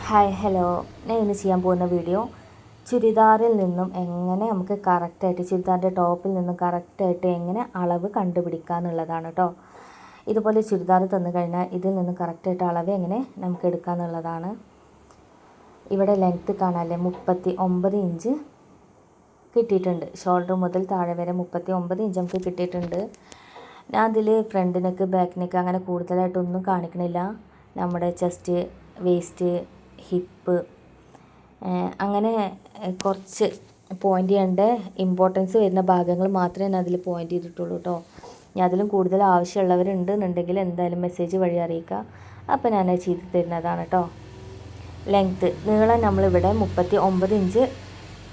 Hi hello, ഞാൻ ഇന്ന് ചെയ്യാൻ പോകുന്ന വീഡിയോ ചുരിദാറിൽ നിന്നും എങ്ങനെ നമുക്ക് കറക്റ്റായിട്ട് ചുരിദാറിൻ്റെ ടോപ്പിൽ നിന്നും കറക്റ്റായിട്ട് എങ്ങനെ അളവ് കണ്ടുപിടിക്കുക എന്നുള്ളതാണ് കേട്ടോ. ഇതുപോലെ ചുരിദാർ തന്നു കഴിഞ്ഞാൽ ഇതിൽ നിന്ന് കറക്റ്റായിട്ട് അളവ് എങ്ങനെ നമുക്ക് എടുക്കുക എന്നുള്ളതാണ്. ഇവിടെ ലെങ്ത്ത് കാണാല്ലേ, 39 ഇഞ്ച് കിട്ടിയിട്ടുണ്ട്. ഷോൾഡർ മുതൽ താഴെ വരെ 39 ഇഞ്ച് നമുക്ക് കിട്ടിയിട്ടുണ്ട്. ഞാൻ അതിൽ ഫ്രണ്ട് നെക്ക് ബാക്ക് നെക്ക് അങ്ങനെ കൂടുതലായിട്ടൊന്നും കാണിക്കണില്ല. നമ്മുടെ ചെസ്റ്റ്, വേസ്റ്റ്, ഹിപ്പ് അങ്ങനെ കുറച്ച് പോയിൻ്റ് ചെയ്യേണ്ട ഇമ്പോർട്ടൻസ് വരുന്ന ഭാഗങ്ങൾ മാത്രമേ ഞാൻ അതിൽ പോയിൻ്റ് ചെയ്തിട്ടുള്ളൂ കേട്ടോ. ഞാൻ അതിലും കൂടുതൽ ആവശ്യമുള്ളവരുണ്ടെന്നുണ്ടെങ്കിൽ എന്തായാലും മെസ്സേജ് വഴി അറിയിക്കുക. അപ്പോൾ ഞാനത് ചെയ്ത് തരുന്നതാണ് കേട്ടോ. നീളം നമ്മളിവിടെ 39 ഇഞ്ച്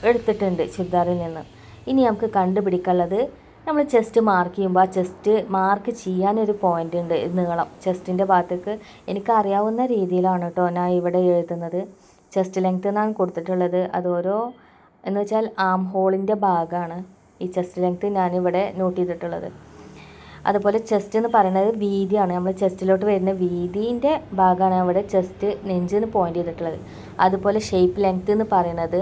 എടുത്തിട്ടുണ്ട് ചുരിദാറിൽ നിന്ന്. ഇനി നമുക്ക് കണ്ടുപിടിക്കാനുള്ളത്, നമ്മൾ ചെസ്റ്റ് മാർക്ക് ചെയ്യുമ്പോൾ ആ ചെസ്റ്റ് മാർക്ക് ചെയ്യാനൊരു പോയിൻ്റ് ഉണ്ട്. നീളം ചെസ്റ്റിൻ്റെ ഭാഗത്തേക്ക് എനിക്കറിയാവുന്ന രീതിയിലാണ് കേട്ടോ ഞാൻ ഇവിടെ എഴുതുന്നത്. ചെസ്റ്റ് ലെങ്ത്ത് എന്നാണ് കൊടുത്തിട്ടുള്ളത്. അത് എന്ന് വെച്ചാൽ ആം ഹോളിൻ്റെ ഭാഗമാണ് ഈ ചെസ്റ്റ് ലെങ്ത്ത് ഞാനിവിടെ നോട്ട് ചെയ്തിട്ടുള്ളത്. അതുപോലെ ചെസ്റ്റ് എന്ന് പറയുന്നത് വീതിയാണ്. നമ്മൾ ചെസ്റ്റിലോട്ട് വരുന്ന വീതിൻ്റെ ഭാഗമാണ് അവിടെ ചെസ്റ്റ് നെഞ്ചിന് പോയിൻ്റ് ചെയ്തിട്ടുള്ളത്. അതുപോലെ ഷേപ്പ് ലെങ്ത്ത് എന്ന് പറയുന്നത്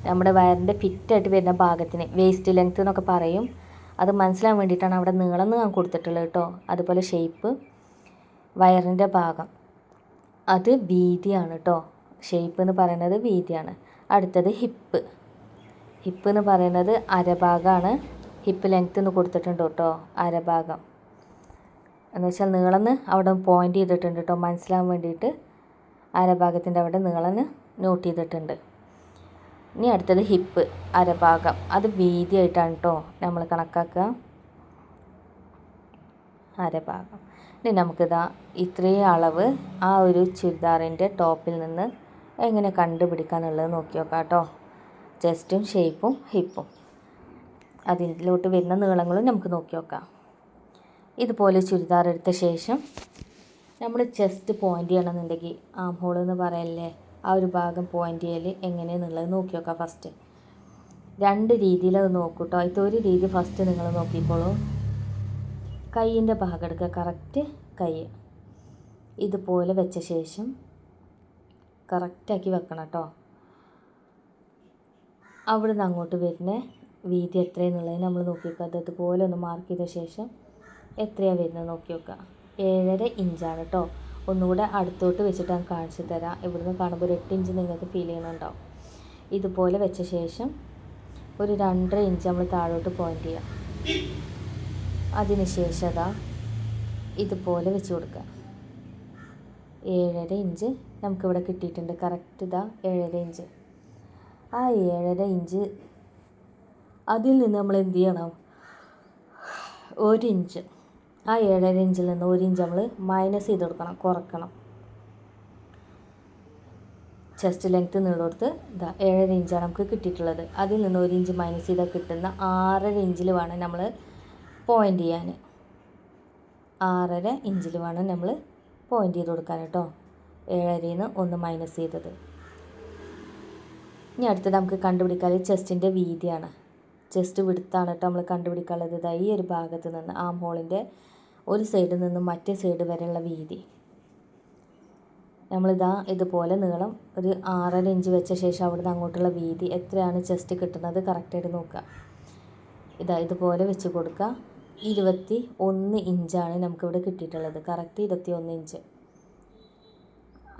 നമ്മുടെ വയറിൻ്റെ ഫിറ്റായിട്ട് വരുന്ന ഭാഗത്തിന് വേസ്റ്റ് ലെങ്ത്ത് എന്നൊക്കെ പറയും. അത് മനസ്സിലാൻ വേണ്ടിയിട്ടാണ് അവിടെ നീളം എന്ന് ഞാൻ കൊടുത്തിട്ടുള്ളത് കേട്ടോ. അതുപോലെ ഷേപ്പ് വയറിൻ്റെ ഭാഗം അത് വീതിയാണ് കേട്ടോ. ഷേപ്പ് എന്ന് പറയുന്നത് വീതിയാണ്. അടുത്തത് ഹിപ്പ് എന്ന് പറയുന്നത് അരഭാഗമാണ്. ഹിപ്പ് ലെങ്ത്ത് എന്ന് കൊടുത്തിട്ടുണ്ട് കേട്ടോ, അരഭാഗം എന്ന് വെച്ചാൽ നീളന്ന് അവിടെ പോയിൻ്റ് ചെയ്തിട്ടുണ്ട് കേട്ടോ. മനസ്സിലാവാൻ വേണ്ടിയിട്ട് അരഭാഗത്തിൻ്റെ അവിടെ നീളന്ന് നോട്ട് ചെയ്തിട്ടുണ്ട്. ഇനി അടുത്തത് ഹിപ്പ് അരഭാഗം, അത് വീതിയായിട്ടാണ് കേട്ടോ നമ്മൾ കണക്കാക്കുക, അരഭാഗം. ഇനി നമുക്കിതാ ഇത്രയും അളവ് ആ ഒരു ചുരിദാറിൻ്റെ ടോപ്പിൽ നിന്ന് എങ്ങനെ കണ്ടുപിടിക്കുക എന്നുള്ളത് നോക്കി നോക്കാം കേട്ടോ. ചെസ്റ്റും ഷേപ്പും ഹിപ്പും അതിലോട്ട് വരുന്ന നീളങ്ങളും നമുക്ക് നോക്കി നോക്കാം. ഇതുപോലെ ചുരിദാർ എടുത്ത ശേഷം നമ്മൾ ചെസ്റ്റ് പോയിൻ്റ് ചെയ്യണമെന്നുണ്ടെങ്കിൽ ആം ഹോൾ എന്ന് പറയല്ലേ, ആ ഒരു ഭാഗം പോയിൻ്റ് ചെയ്യൽ എങ്ങനെയാണെന്നുള്ളത് നോക്കി നോക്കാം. ഫസ്റ്റ് 2 രീതിയിലത് നോക്കൂ കേട്ടോ. ഇതൊരു രീതി ഫസ്റ്റ് നിങ്ങൾ നോക്കിക്കോളൂ. കൈയിൻ്റെ ഭാഗം എടുക്കുക, കറക്റ്റ് കൈ ഇതുപോലെ വെച്ച ശേഷം കറക്റ്റാക്കി വെക്കണം കേട്ടോ. അവിടെ നിന്ന് അങ്ങോട്ട് വരുന്ന വീതി എത്രയെന്നുള്ളത് നമ്മൾ നോക്കി നോക്കുക. അതുപോലെ ഒന്ന് മാർക്ക് ചെയ്ത ശേഷം എത്രയാണ് വരുന്നത് നോക്കി നോക്കുക. 7.5 ഇഞ്ചാണ് കേട്ടോ. ഒന്നുകൂടെ അടുത്തോട്ട് വെച്ചിട്ട് ഞാൻ കാണിച്ചു തരാം. ഇവിടുന്ന് കാണുമ്പോൾ ഒരു 8 ഇഞ്ച് നിങ്ങൾക്ക് ഫീൽ ചെയ്യുന്നുണ്ടാവും. ഇതുപോലെ വെച്ച ശേഷം ഒരു 2.5 ഇഞ്ച് നമ്മൾ താഴോട്ട് പോയിൻ്റ് ചെയ്യാം. അതിന് ശേഷം ഇതുപോലെ വെച്ച് കൊടുക്കുക. 7.5 ഇഞ്ച് നമുക്കിവിടെ കിട്ടിയിട്ടുണ്ട്. Correct 7.5 inch. ആ 7.5 ഇഞ്ച് അതിൽ നിന്ന് നമ്മൾ എന്ത് ചെയ്യണം, 1 ഇഞ്ച്, ആ 7.5 ഇഞ്ചിൽ നിന്ന് 1 ഇഞ്ച് നമ്മൾ മൈനസ് ചെയ്ത് കൊടുക്കണം, കുറക്കണം. ചെസ്റ്റ് ലെങ്ത്ത് നീളെടുത്ത് 7.5 ഇഞ്ചാണ് നമുക്ക് കിട്ടിയിട്ടുള്ളത്. അതിൽ നിന്ന് 1 ഇഞ്ച് മൈനസ് ചെയ്താൽ കിട്ടുന്ന 6.5 ഇഞ്ചിൽ വേണം നമ്മൾ പോയിൻ്റ് ചെയ്യാൻ. 6.5 ഇഞ്ചിൽ വേണം നമ്മൾ പോയിൻ്റ് ചെയ്ത് കൊടുക്കാൻ കേട്ടോ. 7.5ൽ നിന്ന് 1 മൈനസ് ചെയ്തത്. ഇനി അടുത്തത് നമുക്ക് കണ്ടുപിടിക്കാനുള്ളത് ചെസ്റ്റിൻ്റെ വീതിയാണ്. ചെസ്റ്റ് വിടുത്താണ് കേട്ടോ നമ്മൾ കണ്ടുപിടിക്കാനുള്ളത്. ഈ ഒരു ഭാഗത്ത് നിന്ന് ആം ഹോളിൻ്റെ ഒരു സൈഡിൽ നിന്ന് മറ്റേ സൈഡ് വരെയുള്ള വീതി ഇതുപോലെ നീളം ഒരു 6.5 ഇഞ്ച് വെച്ച ശേഷം അവിടുന്ന് അങ്ങോട്ടുള്ള വീതി എത്രയാണ് ചെസ്റ്റ് കിട്ടുന്നത് കറക്റ്റായിട്ട് നോക്കുക. ഇതുപോലെ വെച്ച് കൊടുക്കുക. 21 ഇഞ്ചാണ് നമുക്കിവിടെ കിട്ടിയിട്ടുള്ളത്. Correct 21 inch.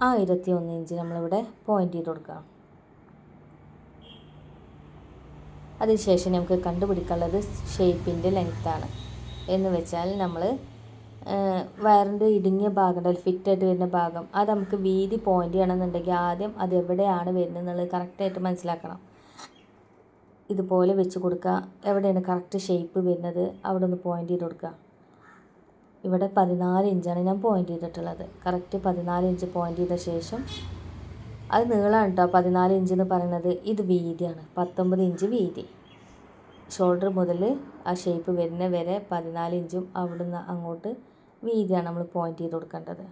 ആ 21 ഇഞ്ച് നമ്മളിവിടെ പോയിൻ്റ് ചെയ്ത് കൊടുക്കുക. അതിനുശേഷം നമുക്ക് കണ്ടുപിടിക്കാനുള്ളത് ഷേപ്പിൻ്റെ ലെങ്ത്താണ്. എന്ന് വെച്ചാൽ നമ്മൾ വയറിൻ്റെ ഇടുങ്ങിയ ഭാഗം ഉണ്ടല്ലോ, ഫിറ്റായിട്ട് വരുന്ന ഭാഗം, അത് നമുക്ക് വീതി പോയിൻ്റ് ചെയ്യണമെന്നുണ്ടെങ്കിൽ ആദ്യം അത് എവിടെയാണ് വരുന്നത് എന്നുള്ളത് കറക്റ്റായിട്ട് മനസ്സിലാക്കണം. ഇതുപോലെ വെച്ച് കൊടുക്കുക. എവിടെയാണ് കറക്റ്റ് ഷേപ്പ് വരുന്നത് അവിടെ ഒന്ന് പോയിൻ്റ് ചെയ്ത് കൊടുക്കുക. ഇവിടെ 14 ഇഞ്ചാണ് ഞാൻ പോയിൻ്റ് ചെയ്തിട്ടുള്ളത്. കറക്റ്റ് 14 ഇഞ്ച് പോയിൻ്റ് ചെയ്ത ശേഷം അത് നീളമാണ് കേട്ടോ. 14 ഇഞ്ച് എന്ന് പറയുന്നത് ഇത് വീതിയാണ്. 19 ഇഞ്ച് വീതി. ഷോൾഡർ മുതൽ ആ ഷേപ്പ് വരുന്ന വരെ 14 ഇഞ്ചും അവിടുന്ന് അങ്ങോട്ട് വീതിയാണ് നമ്മൾ പോയിൻ്റ് ചെയ്ത് കൊടുക്കേണ്ടത്.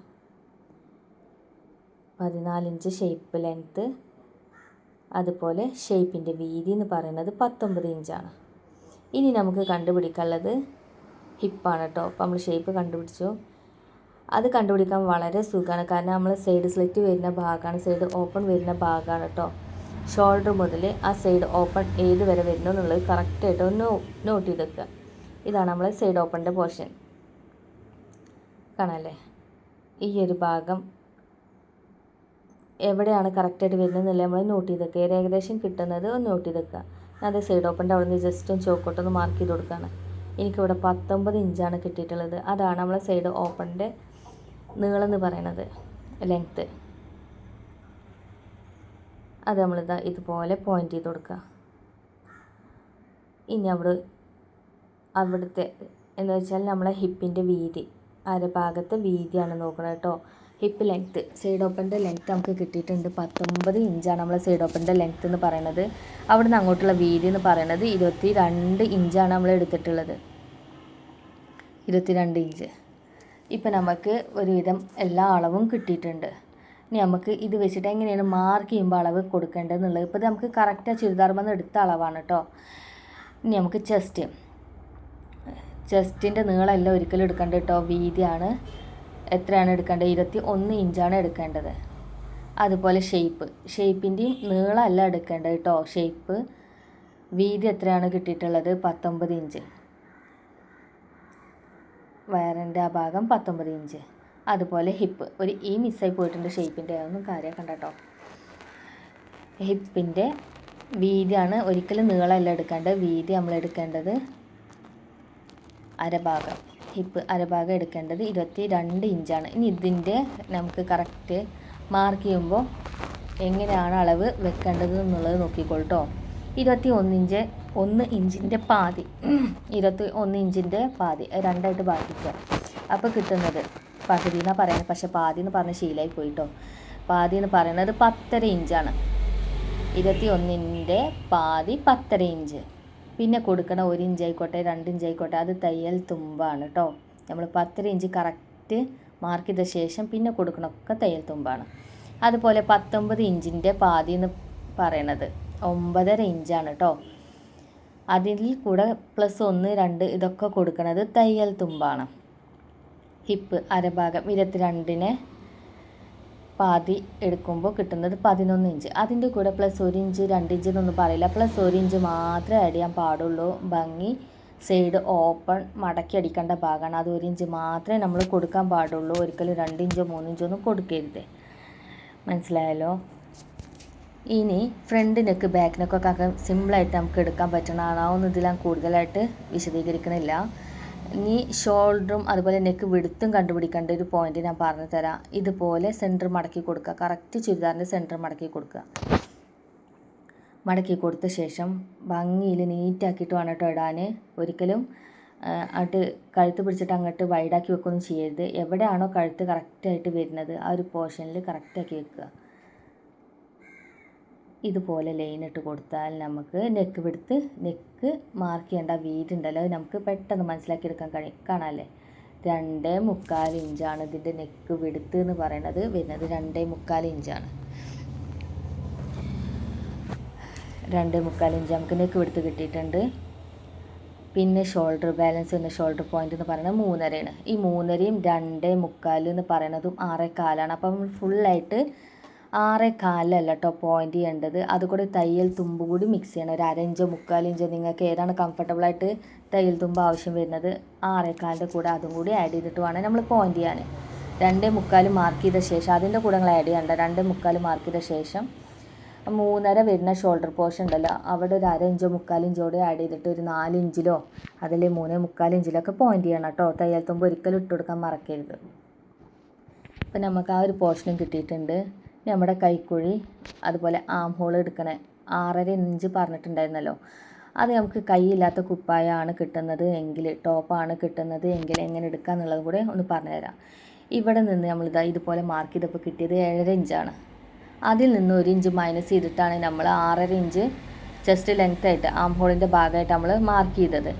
14 ഇഞ്ച് ഷേപ്പ് ലെങ്ത്ത്. അതുപോലെ ഷേപ്പിൻ്റെ വീതി എന്ന് പറയുന്നത് 19 ഇഞ്ചാണ്. ഇനി നമുക്ക് കണ്ടുപിടിക്കാനുള്ളത് ഹിപ്പാണ് കേട്ടോ. അപ്പോൾ നമ്മൾ ഷേപ്പ് കണ്ടുപിടിച്ചു. അത് കണ്ടുപിടിക്കാൻ വളരെ സുഖമാണ്. കാരണം നമ്മൾ സൈഡ് സ്ലിറ്റ് വരുന്ന ഭാഗമാണ്, സൈഡ് ഓപ്പൺ വരുന്ന ഭാഗമാണ് കേട്ടോ. ഷോൾഡർ മുതൽ ആ സൈഡ് ഓപ്പൺ ഏത് വരെ വരുന്നു എന്നുള്ളത് കറക്റ്റായിട്ട് ഒന്ന് നോട്ട് ചെയ്ത് വെക്കുക. ഇതാണ് നമ്മൾ സൈഡ് ഓപ്പണിൻ്റെ പോർഷൻ. കാണാമല്ലേ? ഈ ഒരു ഭാഗം എവിടെയാണ് കറക്റ്റായിട്ട് വരുന്നതെന്നല്ല നമ്മൾ നോട്ട് ചെയ്ത് വെക്കുക. ഏകദേശം കിട്ടുന്നത് ഒന്ന് നോട്ട് ചെയ്ത് വെക്കുക. അത് സൈഡ് ഓപ്പണിൻ്റെ അവിടെ നിന്ന് ജസ്റ്റ് ഒന്ന് ചോക്കോട്ടൊന്ന് മാർക്ക് ചെയ്ത് കൊടുക്കുകയാണ്. എനിക്കിവിടെ 19 ഇഞ്ചാണ് കിട്ടിയിട്ടുള്ളത്. അതാണ് നമ്മൾ സൈഡ് ഓപ്പണിൻ്റെ നീളം എന്ന് പറയുന്നത്, ലെങ്ത്ത്. അത് നമ്മളിതാ ഇതുപോലെ പോയിൻ്റ് ചെയ്ത് കൊടുക്കുക. ഇനി അവിടുത്തെ എന്ന് വെച്ചാൽ നമ്മളെ ഹിപ്പിൻ്റെ വീതി, അരഭാഗത്തെ വീതിയാണ് നോക്കുന്നത് കേട്ടോ. ഹിപ്പ് ലെങ്ത്ത്, സൈഡ് ഓപ്പണിൻ്റെ ലെങ്ത്ത് നമുക്ക് കിട്ടിയിട്ടുണ്ട് 19 ഇഞ്ചാണ് നമ്മളെ സൈഡ് ഓപ്പണിൻ്റെ ലെങ്ത്ത് എന്ന് പറയുന്നത്. അവിടെ നിന്ന് അങ്ങോട്ടുള്ള വീതി എന്ന് പറയുന്നത് 22 ഇഞ്ചാണ് നമ്മൾ എടുത്തിട്ടുള്ളത്. 22 ഇഞ്ച്. ഇപ്പം നമുക്ക് ഒരുവിധം എല്ലാ അളവും കിട്ടിയിട്ടുണ്ട്. ഇനി നമുക്ക് ഇത് വെച്ചിട്ട് എങ്ങനെയാണ് മാർക്ക് ചെയ്യുമ്പോൾ അളവ് കൊടുക്കേണ്ടതെന്നുള്ളത്. ഇപ്പോൾ ഇത് നമുക്ക് കറക്റ്റ് ചുരിദാർമെന്ന് എടുത്ത അളവാണ് കേട്ടോ. ഇനി നമുക്ക് ചെസ്റ്റിൻ്റെ നീളമല്ല ഒരിക്കലും എടുക്കേണ്ടത് കേട്ടോ, വീതിയാണ്. എത്രയാണ് എടുക്കേണ്ടത്? 21 ഇഞ്ചാണ് എടുക്കേണ്ടത്. അതുപോലെ ഷേപ്പിൻ്റെയും നീളമല്ല എടുക്കേണ്ടത് കേട്ടോ. വീതി എത്രയാണ് കിട്ടിയിട്ടുള്ളത്? 19 ഇഞ്ച്. വയറിൻ്റെ ആ ഭാഗം 19 ഇഞ്ച്. അതുപോലെ ഹിപ്പ് മിസ്സായി പോയിട്ടുണ്ട് ഷേപ്പിൻ്റെ, അതൊന്നും കാര്യമാക്കണ്ട കേട്ടോ. ഹിപ്പിൻ്റെ വീതിയാണ്, ഒരിക്കലും നീളമല്ല എടുക്കേണ്ടത്, വീതി നമ്മൾ എടുക്കേണ്ടത് അരഭാഗം. ഹിപ്പ് അരഭാഗം എടുക്കേണ്ടത് 22 ഇഞ്ചാണ്. ഇനി ഇതിൻ്റെ നമുക്ക് കറക്റ്റ് മാർക്ക് ചെയ്യുമ്പോൾ എങ്ങനെയാണ് അളവ് വെക്കേണ്ടത് എന്നുള്ളത് നോക്കിക്കോളൂ. 1 ഇഞ്ചിൻ്റെ പാതി, 21 ഇഞ്ചിൻ്റെ പാതി രണ്ടായിട്ട് ഭാഗിക്കുക. അപ്പോൾ കിട്ടുന്നത് പകുതി എന്നാണ് പറയുന്നത്, പക്ഷേ പാതി എന്ന് പറഞ്ഞ് ശീലമായി പോയിട്ടോ. പാതി എന്ന് പറയുന്നത് 10.5 ഇഞ്ചാണ്. 21ൻ്റെ പാതി 10.5 ഇഞ്ച്. പിന്നെ കൊടുക്കണ 1 ഇഞ്ച് ആയിക്കോട്ടെ 2 ഇഞ്ച് ആയിക്കോട്ടെ, അത് തയ്യൽ തുമ്പാണ് കേട്ടോ. നമ്മൾ 10 ഇഞ്ച് കറക്റ്റ് മാർക്ക് ചെയ്ത ശേഷം പിന്നെ കൊടുക്കണമൊക്കെ തയ്യൽ തുമ്പാണ്. അതുപോലെ 19 ഇഞ്ചിൻ്റെ പാതി എന്ന് പറയണത് 9.5 ഇഞ്ചാണ് കേട്ടോ. അതിൽ കൂടെ +1, 2 ഇതൊക്കെ കൊടുക്കുന്നത് തയ്യൽ തുമ്പാണ്. ഹിപ്പ് അരഭാഗം 22നെ പാതി എടുക്കുമ്പോൾ കിട്ടുന്നത് 11 ഇഞ്ച്. അതിൻ്റെ കൂടെ +1 ഇഞ്ച് 2 ഇഞ്ച് എന്നൊന്നും പറയില്ല, +1 ഇഞ്ച് മാത്രമേ ആഡ് ചെയ്യാൻ പാടുള്ളൂ. ഭംഗി സൈഡ് ഓപ്പൺ മടക്കി അടിക്കേണ്ട ഭാഗമാണ്, അത് 1 ഇഞ്ച് മാത്രമേ നമ്മൾ കൊടുക്കാൻ പാടുള്ളൂ. ഒരിക്കലും 2 ഇഞ്ചോ 3 ഇഞ്ചോ ഒന്നും കൊടുക്കരുത്. മനസ്സിലായല്ലോ? ഇനി ഫ്രണ്ട് നെക്ക് ബാക്ക് നെക്കൊക്കെ സിമ്പിളായിട്ട് നമുക്ക് എടുക്കാൻ പറ്റണതാണ്. അതൊന്നും ഇതിൽ ഞാൻ കൂടുതലായിട്ട് വിശദീകരിക്കണില്ല. ഇനി ഷോൾഡറും അതുപോലെ നെക്ക് വിടുത്തും കണ്ടുപിടിക്കേണ്ട ഒരു പോയിന്റ് ഞാൻ പറഞ്ഞു തരാം. ഇതുപോലെ സെൻറ്റർ മടക്കി കൊടുക്കുക, കറക്റ്റ് ചുരിദാറിൻ്റെ സെൻറ്റർ മടക്കി കൊടുക്കുക. മടക്കി കൊടുത്ത ശേഷം ഭംഗിയിൽ നീറ്റാക്കിയിട്ട് വേണം കേട്ടോ ഇടാൻ. ഒരിക്കലും കഴുത്ത് പിടിച്ചിട്ട് അങ്ങോട്ട് വൈഡാക്കി വെക്കുകയൊന്നും ചെയ്യരുത്. എവിടെയാണോ കഴുത്ത് കറക്റ്റായിട്ട് വരുന്നത് ആ ഒരു പോർഷനിൽ കറക്റ്റാക്കി വെക്കുക. ഇതുപോലെ ലൈൻ ഇട്ട് കൊടുത്താൽ നമുക്ക് നെക്ക് മാർക്ക് ചെയ്യേണ്ട വീതി ഉണ്ടല്ലോ, അത് നമുക്ക് പെട്ടെന്ന് മനസ്സിലാക്കിയെടുക്കാൻ കാണാമല്ലേ. 2.25 ഇഞ്ചാണ് ഇതിൻ്റെ നെക്ക് വിടുത്ത് എന്ന് പറയുന്നത് വരുന്നത്. 2.25 ഇഞ്ചാണ്. 2.25 ഇഞ്ച് നമുക്ക് നെക്ക് വിടുത്ത് കിട്ടിയിട്ടുണ്ട്. പിന്നെ ഷോൾഡർ ബാലൻസ് ചെയ്യുന്ന ഷോൾഡർ പോയിൻ്റ് എന്ന് പറയുന്നത് 3.5ആണ്. ഈ 3.5യും 2.25 എന്ന് പറയുന്നതും 6.25ആണ്. അപ്പം ഫുള്ളായിട്ട് 6.25 കേട്ടോ പോയിൻ്റ് ചെയ്യേണ്ടത്. അതുകൂടി തയ്യൽ തുമ്പ് കൂടി മിക്സ് ചെയ്യണം. ഒരു 1/2 ഇഞ്ചോ 3/4 ഇഞ്ചോ നിങ്ങൾക്ക് ഏതാണ് കംഫർട്ടബിളായിട്ട് തയ്യൽ തുമ്പ് ആവശ്യം വരുന്നത് 6.25ൻ്റെ കൂടെ അതും കൂടി ആഡ് ചെയ്തിട്ട് വേണം നമ്മൾ പോയിൻ്റ് ചെയ്യാൻ. 2.25 മാർക്ക് ചെയ്ത ശേഷം അതിൻ്റെ കൂടെ നിങ്ങൾ ആഡ് ചെയ്യേണ്ട. 2.25 മാർക്ക് ചെയ്ത ശേഷം 3.5 വരുന്ന ഷോൾഡർ പോർഷൻ ഉണ്ടല്ലോ, അവിടെ ഒരു 1/2 ഇഞ്ചോ 3/4 ഇഞ്ചോ കൂടി ആഡ് ചെയ്തിട്ട് ഒരു 4 ഇഞ്ചിലോ അതിൽ 3.25 ഇഞ്ചിലൊക്കെ പോയിൻ്റ് ചെയ്യണം കേട്ടോ. തയ്യൽ തുമ്പ് ഒരിക്കലും ഇട്ട് കൊടുക്കാൻ മറക്കരുത്. അപ്പം നമുക്ക് ആ ഒരു പോർഷനും കിട്ടിയിട്ടുണ്ട്. നമ്മുടെ കൈക്കുഴി അതുപോലെ ആം ഹോൾ എടുക്കണേ 6.5 ഇഞ്ച് പറഞ്ഞിട്ടുണ്ടായിരുന്നല്ലോ, അത് നമുക്ക് കൈയില്ലാത്ത കുപ്പായാണ് കിട്ടുന്നത് എങ്കിൽ, ടോപ്പാണ് കിട്ടുന്നത് എങ്കിൽ എങ്ങനെ എടുക്കുക എന്നുള്ളതും കൂടെ ഒന്ന് പറഞ്ഞുതരാം. ഇവിടെ നിന്ന് നമ്മളിതാ ഇതുപോലെ മാർക്ക് ചെയ്തപ്പോൾ കിട്ടിയത് 7.5 ഇഞ്ചാണ്. അതിൽ നിന്ന് 1 ഇഞ്ച് മൈനസ് ചെയ്തിട്ടാണ് നമ്മൾ 6.5 ഇഞ്ച് ചെസ്റ്റ് ലെങ്ത്തായിട്ട് ആം ഹോളിൻ്റെ ഭാഗമായിട്ട് നമ്മൾ മാർക്ക് ചെയ്തത്.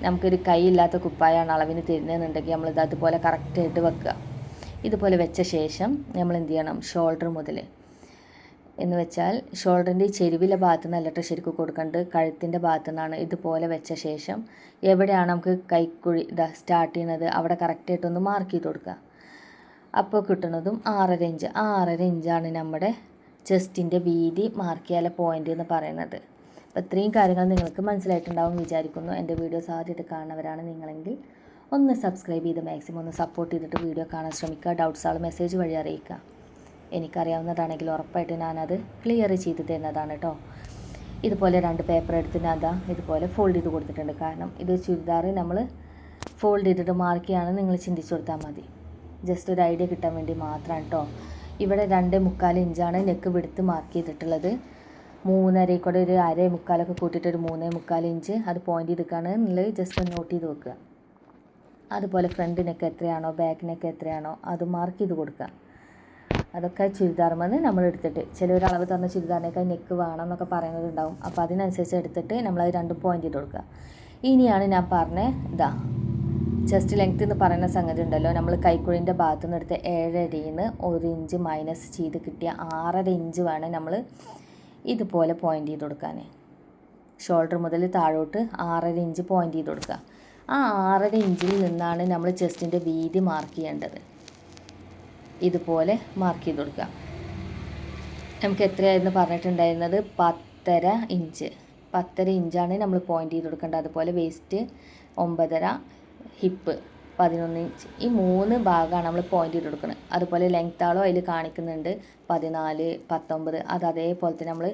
നമുക്കൊരു കൈയില്ലാത്ത കുപ്പായാണ് അളവിന് തരുന്നതെന്നുണ്ടെങ്കിൽ നമ്മളിത് അതുപോലെ കറക്റ്റായിട്ട് വെക്കുക. ഇതുപോലെ വെച്ച ശേഷം നമ്മൾ എന്ത് ചെയ്യണം, ഷോൾഡർ മുതൽ എന്ന് വെച്ചാൽ ഷോൾഡറിൻ്റെ ചെരുവിലെ ഭാഗത്തു നിന്നല്ല കേട്ടോ ശരിക്കും കൊടുക്കേണ്ടത്, കഴുത്തിൻ്റെ ഭാഗത്തു നിന്നാണ്. ഇതുപോലെ വെച്ച ശേഷം എവിടെയാണ് നമുക്ക് കൈക്കുഴി സ്റ്റാർട്ട് ചെയ്യുന്നത് അവിടെ കറക്റ്റായിട്ടൊന്ന് മാർക്ക് ചെയ്ത് കൊടുക്കുക. അപ്പോൾ കിട്ടുന്നതും 6.5 ഇഞ്ച്. 6.5 ഇഞ്ചാണ് നമ്മുടെ ചെസ്റ്റിൻ്റെ വീതി മാർക്ക് ചെയ്യാനുള്ള പോയിൻ്റ് എന്ന് പറയുന്നത്. അപ്പോൾ ഇത്രയും കാര്യങ്ങൾ നിങ്ങൾക്ക് മനസ്സിലായിട്ടുണ്ടാവും വിചാരിക്കുന്നു. എൻ്റെ വീഡിയോസ് ആദ്യമായിട്ട് കാണുന്നവരാണ് നിങ്ങളെങ്കിൽ ഒന്ന് സബ്സ്ക്രൈബ് ചെയ്ത് മാക്സിമം ഒന്ന് സപ്പോർട്ട് ചെയ്തിട്ട് വീഡിയോ കാണാൻ ശ്രമിക്കുക. ഡൗട്ട്സ് ആൾ മെസ്സേജ് വഴി അറിയിക്കുക. എനിക്കറിയാവുന്നതാണെങ്കിൽ ഉറപ്പായിട്ട് ഞാനത് ക്ലിയർ ചെയ്ത് തരുന്നതാണ് കേട്ടോ. ഇതുപോലെ 2 പേപ്പർ എടുത്ത് ഞാൻ ഇതുപോലെ ഫോൾഡ് ചെയ്ത് കൊടുത്തിട്ടുണ്ട്. കാരണം ഇത് ചുരിദാർ നമ്മൾ ഫോൾഡ് ചെയ്തിട്ട് മാർക്ക് ചെയ്യാണ് നിങ്ങൾ ചിന്തിച്ചു കൊടുത്താൽ മതി. ജസ്റ്റ് ഒരു ഐഡിയ കിട്ടാൻ വേണ്ടി മാത്രമാണ് കേട്ടോ. ഇവിടെ 2.25 ഇഞ്ചാണ് നെക്ക് വിടുത്ത് മാർക്ക് ചെയ്തിട്ടുള്ളത്. 3.5 കൂടെ ഒരു 1.25 കൂട്ടിയിട്ട് ഒരു 3.25 ഇഞ്ച് അത് പോയിൻ്റ് ചെയ്തിട്ടാണ് എന്നുള്ളത് ജസ്റ്റ് ഒന്ന് നോട്ട് ചെയ്ത് വെക്കുക. അതുപോലെ ഫ്രണ്ട് നെക്ക് എത്രയാണോ ബാക്ക് നെക്ക് എത്രയാണോ അത് മാർക്ക് ചെയ്ത് കൊടുക്കുക. അതൊക്കെ ചുരിദാറുമെന്ന് നമ്മൾ എടുത്തിട്ട് ചിലർ അളവ് തന്ന ചുരിദാറിനേക്കാൾ നെക്ക് വേണം എന്നൊക്കെ പറയുന്നതുണ്ടാവും. അപ്പോൾ അതിനനുസരിച്ച് എടുത്തിട്ട് നമ്മളത് 2 പോയിൻ്റ് ചെയ്ത് കൊടുക്കുക. ഇനിയാണ് ഞാൻ പറഞ്ഞ ചെസ്റ്റ് ലെങ്ത്ത് എന്ന് പറയുന്ന സംഗതി ഉണ്ടല്ലോ, നമ്മൾ കൈക്കുഴിൻ്റെ ഭാഗത്തു നിന്ന് എടുത്ത് 7.5 നിന്ന് 1 ഇഞ്ച് മൈനസ് ചെയ്ത് കിട്ടിയ 6.5 ഇഞ്ച് വേണം നമ്മൾ ഇതുപോലെ പോയിൻ്റ് ചെയ്ത് കൊടുക്കാൻ. ഷോൾഡർ മുതൽ താഴോട്ട് 6.5 ഇഞ്ച് പോയിൻ്റ് ചെയ്ത് കൊടുക്കുക. ആ 6.5 ഇഞ്ചിൽ നിന്നാണ് നമ്മൾ ചെസ്റ്റിൻ്റെ വീതി മാർക്ക് ചെയ്യേണ്ടത്. ഇതുപോലെ മാർക്ക് ചെയ്ത് കൊടുക്കുക. നമുക്ക് എത്രയായിരുന്നു പറഞ്ഞിട്ടുണ്ടായിരുന്നത്? 10.5 ഇഞ്ച്. 10.5 ഇഞ്ചാണ് നമ്മൾ പോയിൻ്റ് ചെയ്ത് കൊടുക്കേണ്ടത്. അതുപോലെ വേസ്റ്റ് 9.5, ഹിപ്പ് 11 ഇഞ്ച്. ഈ 3 ഭാഗമാണ് നമ്മൾ പോയിൻ്റ് ചെയ്ത് കൊടുക്കുന്നത്. അതുപോലെ ലെങ്ത് ആളോ അതിൽ കാണിക്കുന്നുണ്ട് 14, 19. അത് അതേപോലെ തന്നെ നമ്മൾ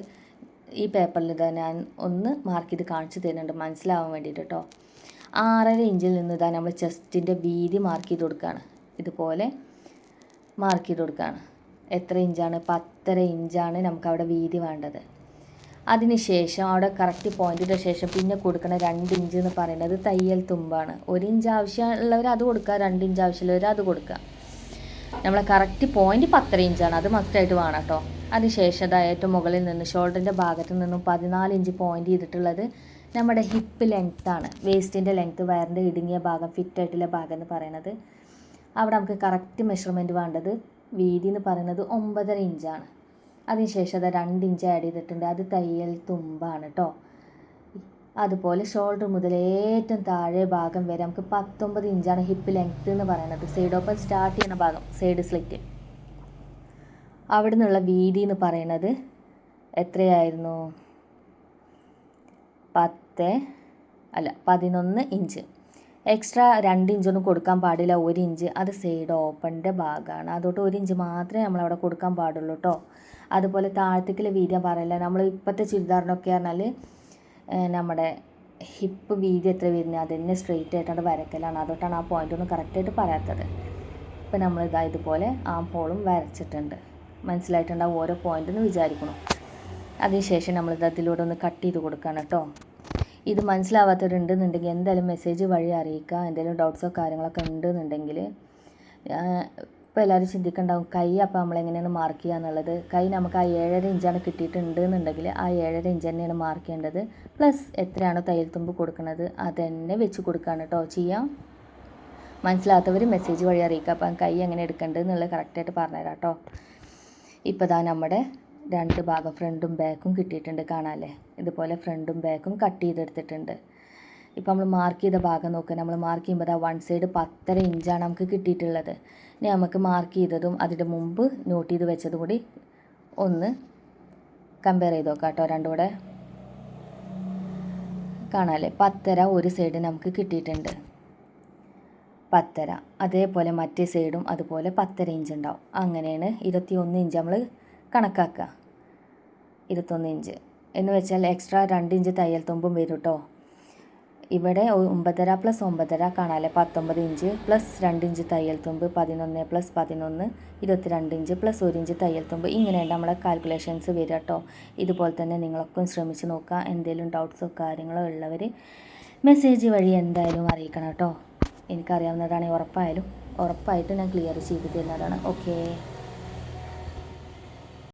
ഈ പേപ്പറിൽ ഞാൻ ഒന്ന് മാർക്ക് ചെയ്ത് കാണിച്ചു തരുന്നുണ്ട് മനസ്സിലാവാൻ വേണ്ടിയിട്ട് കേട്ടോ. 6.5 ഇഞ്ചിൽ നിന്ന് നമ്മൾ ചെസ്റ്റിൻ്റെ വീതി മാർക്ക് ചെയ്ത് കൊടുക്കുകയാണ്. ഇതുപോലെ മാർക്ക് ചെയ്ത് കൊടുക്കുകയാണ്. എത്ര ഇഞ്ചാണ്? 10.5 ഇഞ്ചാണ് നമുക്ക് അവിടെ വീതി വേണ്ടത്. അതിനുശേഷം അവിടെ കറക്റ്റ് പോയിൻറ്റിൻ്റെ ശേഷം പിന്നെ കൊടുക്കുന്ന 2 ഇഞ്ച് എന്ന് പറയുന്നത് തയ്യൽ തുമ്പാണ്. 1 ഇഞ്ച് ആവശ്യമുള്ളവർ അത് കൊടുക്കുക, 2 ഇഞ്ച് ആവശ്യമുള്ളവർ അത് കൊടുക്കുക. നമ്മളെ കറക്റ്റ് പോയിൻറ്റ് 10.5 ഇഞ്ചാണ്, അത് മസ്റ്റായിട്ട് വേണം കേട്ടോ. അതിനുശേഷം ഏറ്റവും മുകളിൽ നിന്ന് ഷോൾഡറിൻ്റെ ഭാഗത്ത് നിന്നും 14 ഇഞ്ച് പോയിൻ്റ് ചെയ്തിട്ടുള്ളത് നമ്മുടെ ഹിപ്പ് ലെങ്ത്താണ്. വേസ്റ്റിൻ്റെ ലെങ്ത്ത്, വയറിൻ്റെ ഇടുങ്ങിയ ഭാഗം, ഫിറ്റായിട്ടുള്ള ഭാഗം എന്ന് പറയുന്നത്. അവിടെ നമുക്ക് കറക്റ്റ് മെഷർമെൻറ്റ് വേണ്ടത് വീതി എന്ന് പറയുന്നത് 9.5 ഇഞ്ചാണ്. അതിനുശേഷം അത് 2 ഇഞ്ച് ആഡ് ചെയ്തിട്ടുണ്ട്, അത് തയ്യൽ തുമ്പാണ് കേട്ടോ. അതുപോലെ ഷോൾഡർ മുതൽ ഏറ്റവും താഴെ ഭാഗം വരെ നമുക്ക് 19 ഇഞ്ചാണ് ഹിപ്പ് ലെങ്ത്ത് എന്ന് പറയുന്നത്. സൈഡ് ഓപ്പൺ സ്റ്റാർട്ട് ചെയ്യുന്ന ഭാഗം, സൈഡ് സ്ലിറ്റ്. അവിടെ നിന്നുള്ള വീതി എന്ന് പറയുന്നത് എത്രയായിരുന്നു? 11 ഇഞ്ച്. എക്സ്ട്രാ 2 ഇഞ്ചൊന്നും കൊടുക്കാൻ പാടില്ല. 1 ഇഞ്ച് അത് സൈഡ് ഓപ്പണിൻ്റെ ഭാഗമാണ്. അതുകൊണ്ട് 1 ഇഞ്ച് മാത്രമേ നമ്മളവിടെ കൊടുക്കാൻ പാടുള്ളൂ കേട്ടോ. അതുപോലെ താഴത്തേക്കുള്ള വീതി പറയില്ല. നമ്മൾ ഇപ്പോഴത്തെ ചുരിദാറിനൊക്കെ പറഞ്ഞാൽ നമ്മുടെ ഹിപ്പ് വീതി എത്ര വരുന്നത് അത് തന്നെ സ്ട്രെയിറ്റ് ആയിട്ടാണ് വരക്കലാണ്. അതുകൊണ്ടാണ് ആ പോയിൻ്റൊന്നും കറക്റ്റായിട്ട് പറയാത്തത്. ഇപ്പം നമ്മളിതാ ഇതുപോലെ ആ ഹോളും വരച്ചിട്ടുണ്ട്. മനസ്സിലായിട്ടുണ്ടാവും ഓരോ പോയിൻ്റെന്ന് വിചാരിക്കണം. അതിനുശേഷം നമ്മളിത് അതിലൂടെ ഒന്ന് കട്ട് ചെയ്ത് കൊടുക്കണം കേട്ടോ. ഇത് മനസ്സിലാവാത്തവരുണ്ടെന്നുണ്ടെങ്കിൽ എന്തായാലും മെസ്സേജ് വഴി അറിയിക്കുക. എന്തെങ്കിലും ഡൗട്ട്സോ കാര്യങ്ങളൊക്കെ ഉണ്ടെന്നുണ്ടെങ്കിൽ. ഇപ്പോൾ എല്ലാവരും ചിന്തിക്കുന്നുണ്ടാവും കൈ അപ്പോൾ നമ്മളെങ്ങനെയാണ് മാർക്ക് ചെയ്യുക എന്നുള്ളത്. കൈ നമുക്ക് ആ 7.5 ഇഞ്ചാണ് കിട്ടിയിട്ടുണ്ട് എന്നുണ്ടെങ്കിൽ ആ 7.5 ഇഞ്ച് തന്നെയാണ് മാർക്ക് ചെയ്യേണ്ടത്. പ്ലസ് എത്രയാണോ തയ്യൽ തുമ്പ് കൊടുക്കുന്നത് അത് തന്നെ വെച്ച് കൊടുക്കുകയാണ് കേട്ടോ ചെയ്യാം. മനസ്സിലാത്തവർ മെസ്സേജ് വഴി അറിയിക്കുക. അപ്പം കൈ എങ്ങനെ എടുക്കേണ്ടത് എന്നുള്ളത് കറക്റ്റായിട്ട് പറഞ്ഞുതരാം കേട്ടോ. ഇപ്പോൾ ദാ നമ്മുടെ 2 ഭാഗം ഫ്രണ്ടും ബാക്കും കിട്ടിയിട്ടുണ്ട്, കാണാമല്ലേ? ഇതുപോലെ ഫ്രണ്ടും ബാക്കും കട്ട് ചെയ്തെടുത്തിട്ടുണ്ട്. ഇപ്പോൾ നമ്മൾ മാർക്ക് ചെയ്ത ഭാഗം നോക്കുക. നമ്മൾ മാർക്ക് ചെയ്യുമ്പോൾ ആ 1 സൈഡ് 10.5 ഇഞ്ചാണ് നമുക്ക് കിട്ടിയിട്ടുള്ളത്. ഇനി നമുക്ക് മാർക്ക് ചെയ്തതും അതിൻ്റെ മുമ്പ് നോട്ട് ചെയ്ത് വെച്ചതും കൂടി ഒന്ന് കമ്പയർ ചെയ്ത് നോക്കാം കേട്ടോ. രണ്ടും കൂടെ കാണാമല്ലേ? 10.5 ഒരു സൈഡ് നമുക്ക് കിട്ടിയിട്ടുണ്ട്, 10.5. അതേപോലെ മറ്റേ സൈഡും അതുപോലെ 10.5 ഇഞ്ച് ഉണ്ടാവും. അങ്ങനെയാണ് 21 ഇഞ്ച് നമ്മൾ കണക്കാക്കുക. 21 ഇഞ്ച് എന്ന് വെച്ചാൽ എക്സ്ട്രാ 2 ഇഞ്ച് തയ്യൽ തുമ്പും വരും കേട്ടോ. ഇവിടെ 9.5 പ്ലസ് 9.5 കാണാമല്ലേ? 19 ഇഞ്ച് പ്ലസ് 2 ഇഞ്ച് തയ്യൽ തുമ്പ് 11 പ്ലസ് 11 22 ഇഞ്ച് പ്ലസ് 1 ഇഞ്ച് തയ്യൽ തുമ്പ്. ഇങ്ങനെയാണ് നമ്മളെ കാൽക്കുലേഷൻസ് വരിക കേട്ടോ. ഇതുപോലെ തന്നെ നിങ്ങളൊക്കെ ശ്രമിച്ച് നോക്കുക. എന്തെങ്കിലും ഡൗട്ട്സോ കാര്യങ്ങളോ ഉള്ളവർ മെസ്സേജ് വഴി എന്തായാലും അറിയിക്കണം കേട്ടോ. എനിക്കറിയാവുന്നതാണ്. ഉറപ്പായിട്ടും ഞാൻ ക്ലിയർ ചെയ്ത് തരുന്നതാണ്. ഓക്കേ.